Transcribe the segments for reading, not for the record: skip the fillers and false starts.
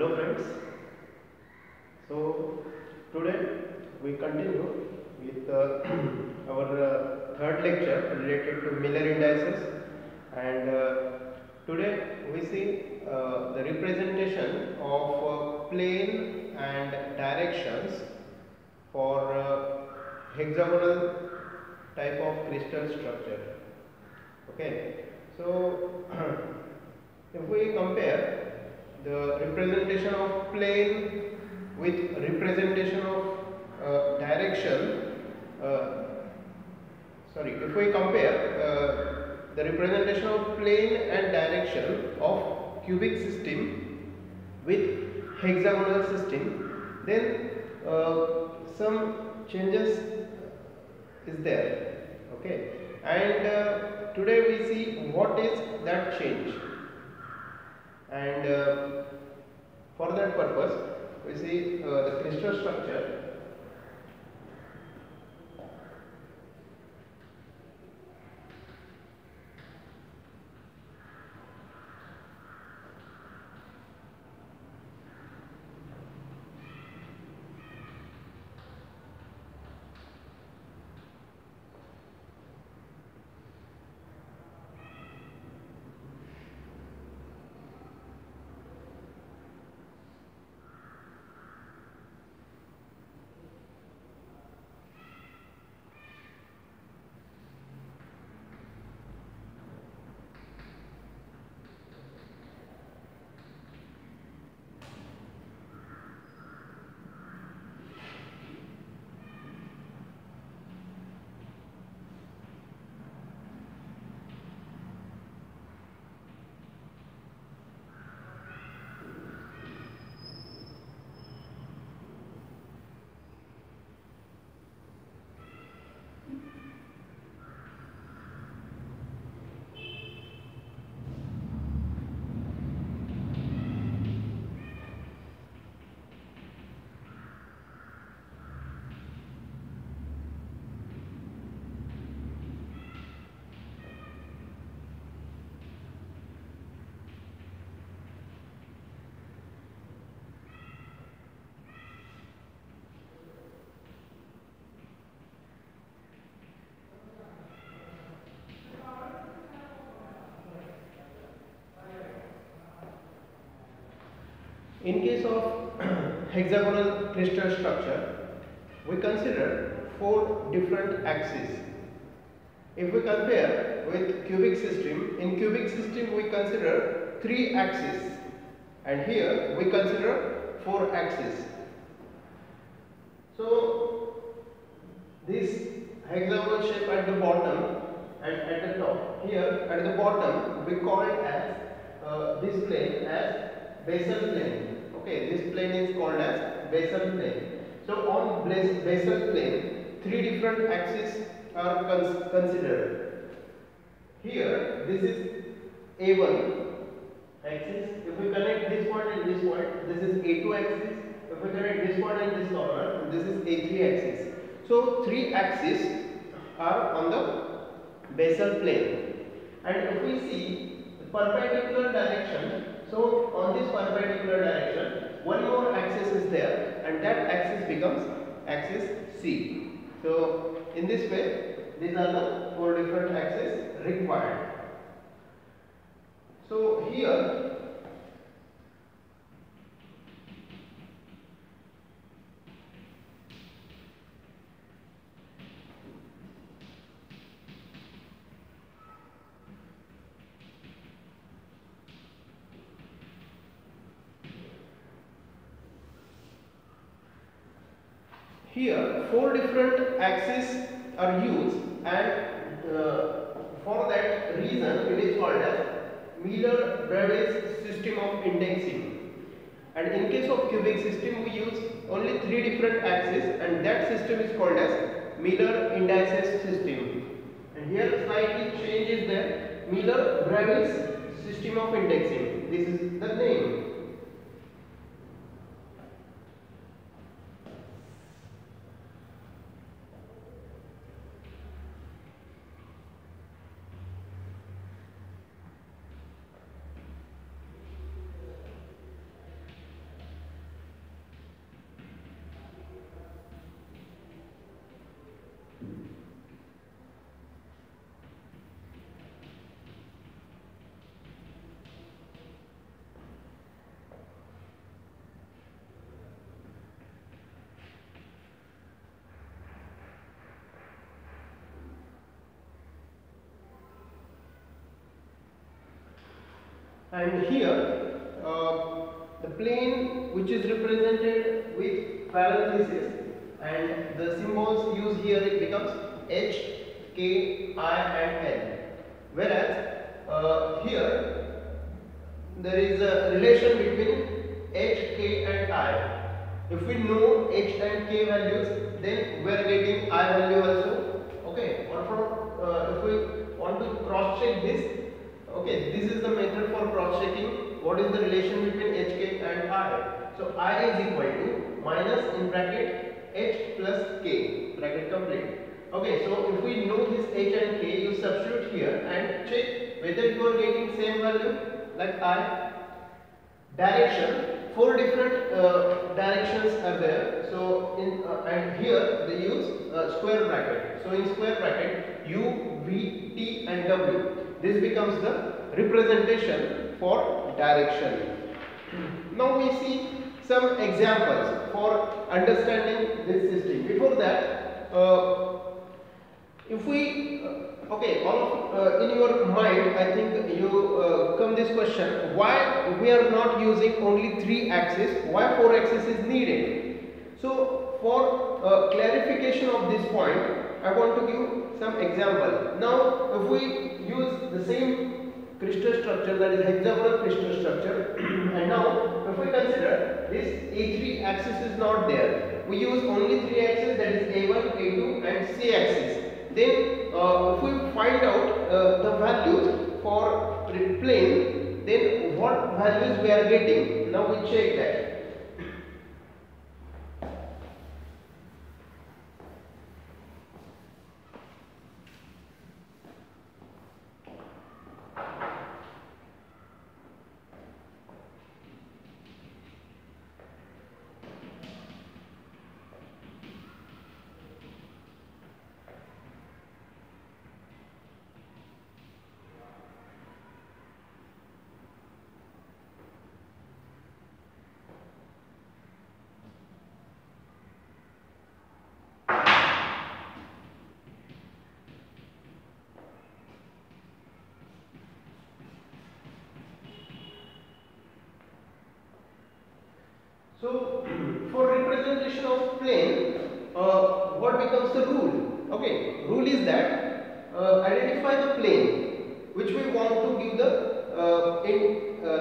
Hello friends. So today we continue with our third lecture related to Miller indices, and today we see the representation of plane and directions for hexagonal type of crystal structure. Okay, so if we compare the representation of plane with representation of direction, if we compare the representation of plane and direction of cubic system with hexagonal system, then some changes is there. Okay, and today we see what is that change, and for that purpose we see the crystal structure. In case of hexagonal crystal structure, we consider 4 different axes. If we compare with cubic system, in cubic system we consider 3 axes, and here we consider 4 axes. So this hexagonal shape at the bottom and at the top, here at the bottom we call it as this plane as basal plane. Okay, this plane is called as basal plane. So on basal plane, 3 different axes are considered. Here, this is A1 axis. If we connect this point and this point, this is A2 axis. If we connect this point and this corner, this is A3 axis. So 3 axes are on the basal plane. And if we see the perpendicular direction, so on this perpendicular direction, one more axis is there, and that axis becomes axis C. So in this way, these are the 4 different axes required. So here Here 4 different axes are used, and for that reason it is called as Miller-Brevets system of indexing. And in case of cubic system we use only 3 different axes, and that system is called as Miller indices system. And here slightly change is there, Miller-Brevets system of indexing. This is the name. And here the plane which is represented with parenthesis and the symbols used here, it becomes H, K, I and L. Whereas here there is a relation between H, K and I. If we know H and K values, then we are getting I value also. Okay, or from if we want to cross check this, okay, this is the method for cross checking what is the relation between H, K and I. So I is equal to minus in bracket H plus K, bracket complete. Okay, so if we know this H and K, you substitute here and check whether you are getting same value like I. Direction, four different directions are there. So in and here they use square bracket. So in square bracket U, V, T and W. This becomes the representation for direction. Now we see some examples for understanding this system. Before that, if we okay, all of in your mind, I think you come this question: why we are not using only 3 axes? Why 4 axes is needed? So for clarification of this point, I want to give some example. Now, if we use the same crystal structure, that is hexagonal crystal structure, and now if we consider this A3 axis is not there, we use only 3 axes, that is A1, A2 and C axis. Then if we find out the values for plane, then what values we are getting? Now we check that. So for representation of plane, what becomes the rule? Okay, rule is that identify the plane which we want to give the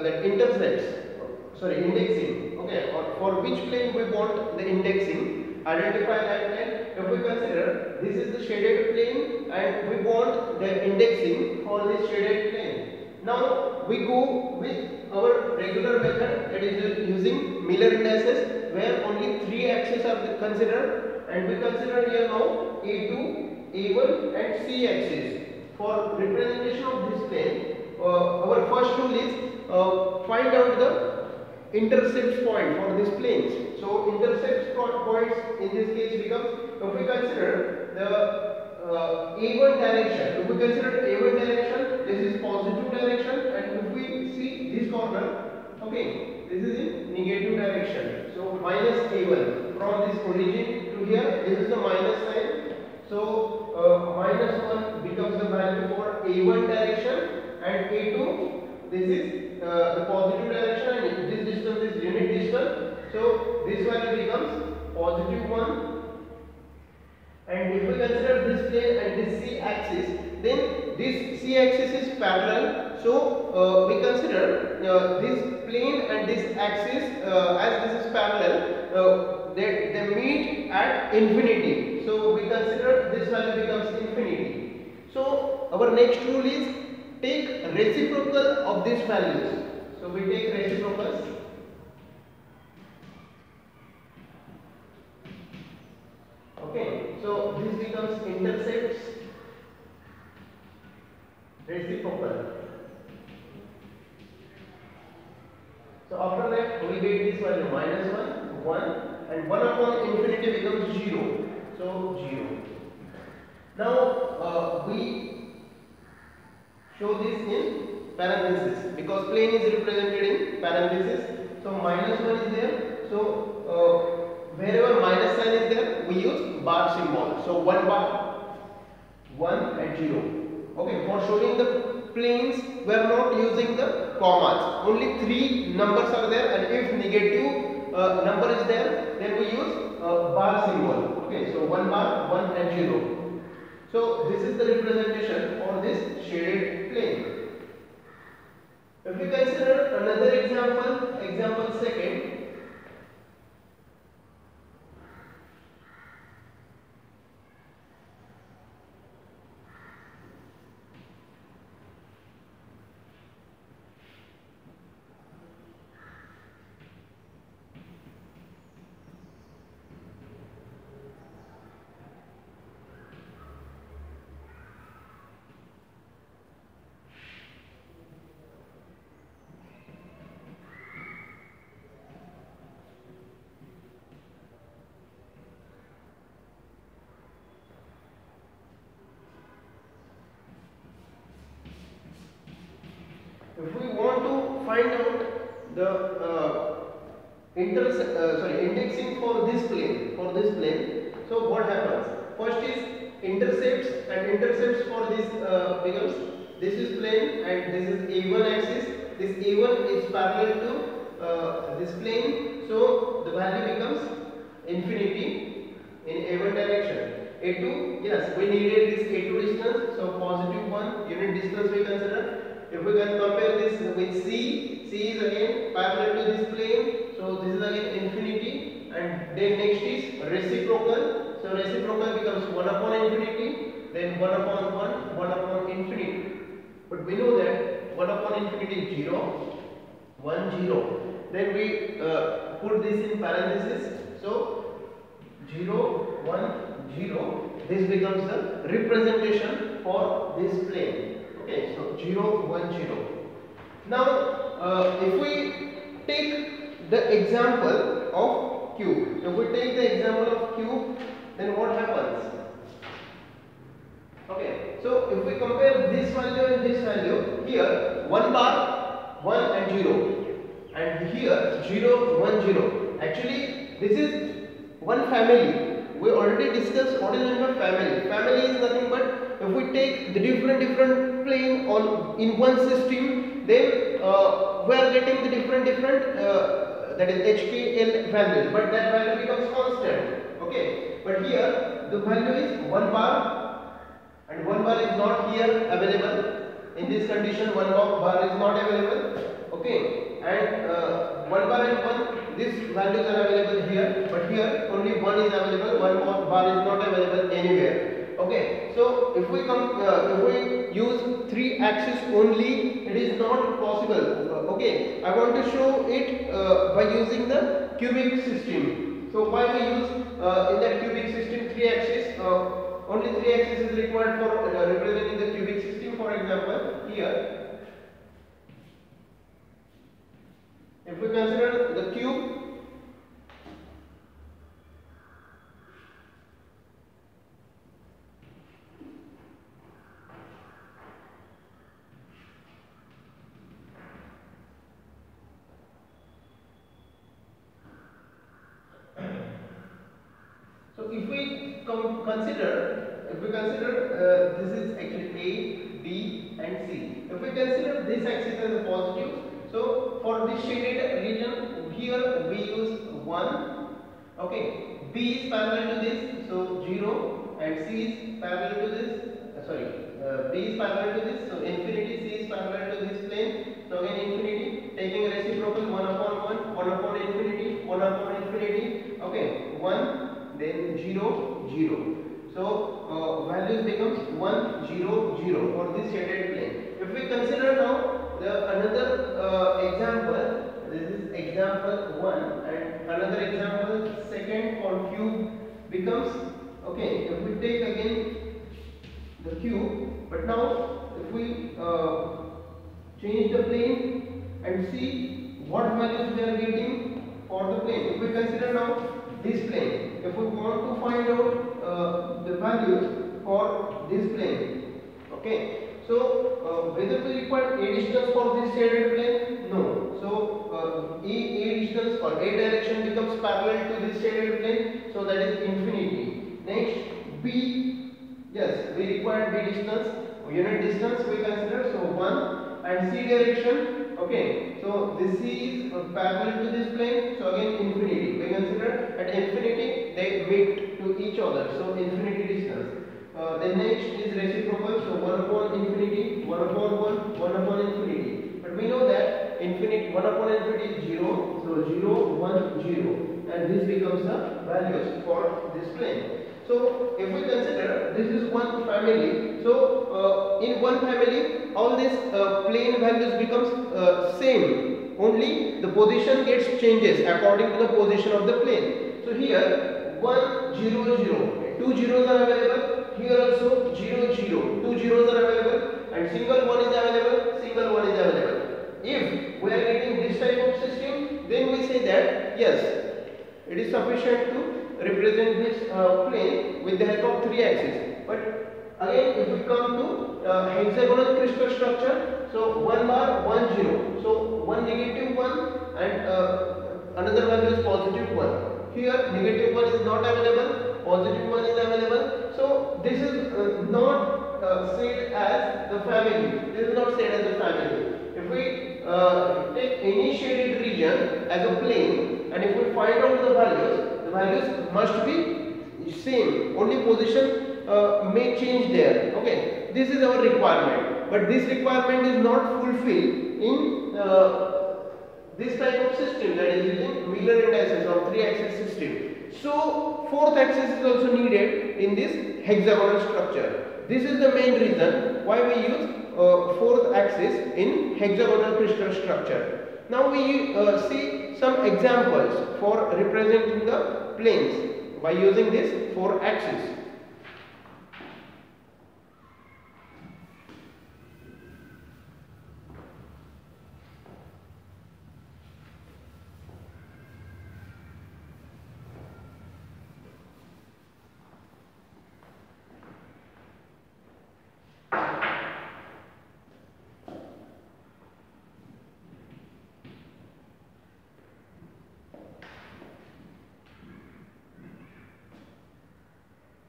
that intercepts, sorry, indexing. Okay, or for which plane we want the indexing, identify that plane. If we consider this is the shaded plane and we want the indexing for this shaded plane. Now we go with our regular method, that is using Miller indices, where only 3 axes are considered, and we consider here now A2, A1 and C axis. For representation of this plane, our first rule is find out the intercept point for these planes. So intercept points in this case becomes, if we consider the A1 direction, if we consider A1 direction, this is positive direction, and if we see this corner, okay, this is in negative direction. So minus A1 from this origin to here, this is the minus sign. So minus 1 becomes the value for A1 direction, and A2, this is the positive direction, and this distance is unit distance. So this value becomes positive 1. And if we consider this plane and this C axis, then this C axis is parallel. So we consider this plane and this axis, as this is parallel, they meet at infinity. So we consider this value becomes infinity. So our next rule is take reciprocal of these values. So we take reciprocals. Okay, so this becomes intercepts reciprocal. So after that we get this value minus 1, 1, and 1 upon infinity becomes 0. So 0. Now we show this in parenthesis because plane is represented in parenthesis. So minus 1 is there. So wherever minus sign is there, we use bar symbol. So 1 bar, 1 and 0. Okay, for showing the planes were not using the commas. Only 3 numbers are there, and if negative number is there, then we use bar symbol. Okay, so 1 bar, 1 and 0. So this is the representation for this shaded plane. If we consider another example, example second. If we want to find out the indexing for this plane, so what happens? First is intercepts, and intercepts for this becomes, this is plane and this is A1 axis. This A1 is parallel to this plane, so the value becomes infinity in A1 direction. A2, yes, we needed this A2 distance, so positive 1 unit distance we consider. If we can compare this with C, C is again parallel to this plane, so this is again infinity, and then next is reciprocal. So reciprocal becomes 1 upon infinity, then 1 upon 1, 1 upon infinity. But we know that 1 upon infinity is 0, 1, 0. Then we put this in parenthesis, so 0, 1, 0. This becomes the representation for this plane. Okay, so 0, 1, 0. Now, if we take the example of cube, if we take the example of cube, then what happens? Okay, so if we compare this value and this value, here 1 bar, 1 and 0, and here 0, 1, 0. Actually, this is one family. We already discussed what is meant by family. Family is nothing but if we take the different plane on in one system, then we are getting the different that is HKL values, but that value becomes constant. Okay, but here the value is 1 bar, and 1 bar is not here available. In this condition, 1 bar is not available. Okay, and 1 bar and 1, these values are available here, but here only 1 is available, 1 bar is not available anywhere. Okay, so if we use 3 axis only, it is not possible. Okay, I want to show it by using the cubic system. So why we use in that cubic system 3 axis? Only 3 axis is required for representing the cubic system. For example, here, if we consider the cube, so if we consider this is actually A, B and C. If we consider this axis as a positive, so for this shaded region, here we use 1. Okay, B is parallel to this, so 0, and C is parallel to this. B is parallel to this, so infinity. C is parallel to this plane, so again infinity. Taking reciprocal, 1 upon 1, 1 upon infinity, 1 upon infinity. Okay, 1, then 0, 0. So values becomes 1, 0, 0 for this shaded plane. If we consider now another example, this is example 1, and another example second for cube becomes, okay, if we take again the cube, but now if we change the plane and see what values we are getting for the plane. If we consider now this plane, if we want to find out the values for this plane, okay, so whether we require a distance for this shaded plane? No. So a distance or a direction becomes parallel to this shaded plane, so that is infinity. Next, B, yes, we require B distance. unit distance we consider, so 1, and c direction, okay, so this c is parallel to this plane, so again infinity we consider. At infinity they meet to each other, so infinity distance. The next is reciprocal, so 1 upon infinity, 1 upon 1, 1 upon infinity. But we know that infinity, 1 upon infinity is 0, so 0, 1, 0, and this becomes the values for this plane. So if we consider this is one family, so in one family all these plane values becomes same, only the position gets changes according to the position of the plane. So here 1 0 0, two zeros are available. Here also 0 0, two zeros are available, and single one is available, single one is available. If we are getting this type of system, then we say that yes, it is sufficient to represent this plane with the help of 3 axes. But again, if we come to hexagonal crystal structure, so 1 bar 1 0, so one negative 1 and another value is positive 1. Here negative 1 is not available, positive 1 is available. So this is not said as the family. This is not said as a family. If we take any shaded region as a plane, and if we find out the values must be same. Only position may change there. Okay, this is our requirement. But this requirement is not fulfilled in this type of system, that is using Miller indices or 3-axis system. So fourth axis is also needed in this hexagonal structure. This is the main reason why we use fourth axis in hexagonal crystal structure. Now we see some examples for representing the planes by using this 4 axis.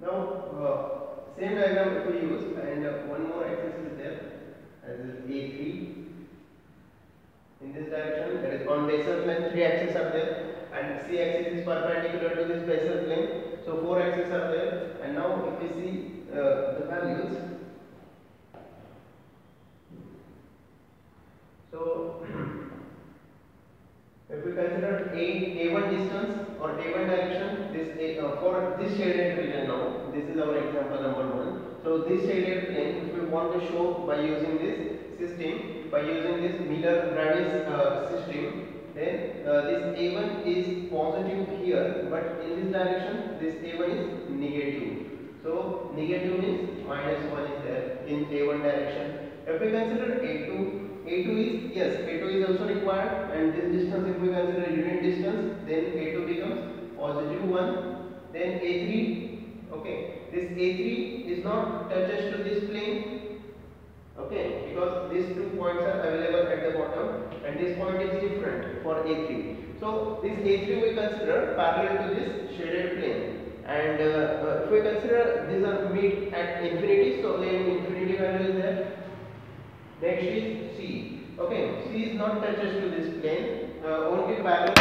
Now, same diagram if we use, and one more axis is there, as is A3. In this direction, that is on basal plane, 3 axes are there, and C axis is perpendicular to this basal plane. So 4 axes are there, and now if we see the values, so if we consider A1 distance or A1 direction, this for this shaded region now, this is our example number 1. So this shaded plane, if we want to show by using this system, by using this Miller-Gravis system, then this A1 is positive here, but in this direction, this A1 is negative. So negative means minus 1 is there in A1 direction. If we consider A2, A2 is, yes, A2 is also required, and this distance, if we consider unit distance, then A2 becomes positive 1. Then A3, okay, this A3 is not touches to this plane, okay, because these 2 points are available at the bottom, and this point is different for A3. So this A3 we consider parallel to this shaded plane. And if we consider these are meet at infinity, so then infinity value is there. Next is C. Okay, C is not touches to this plane, only parallel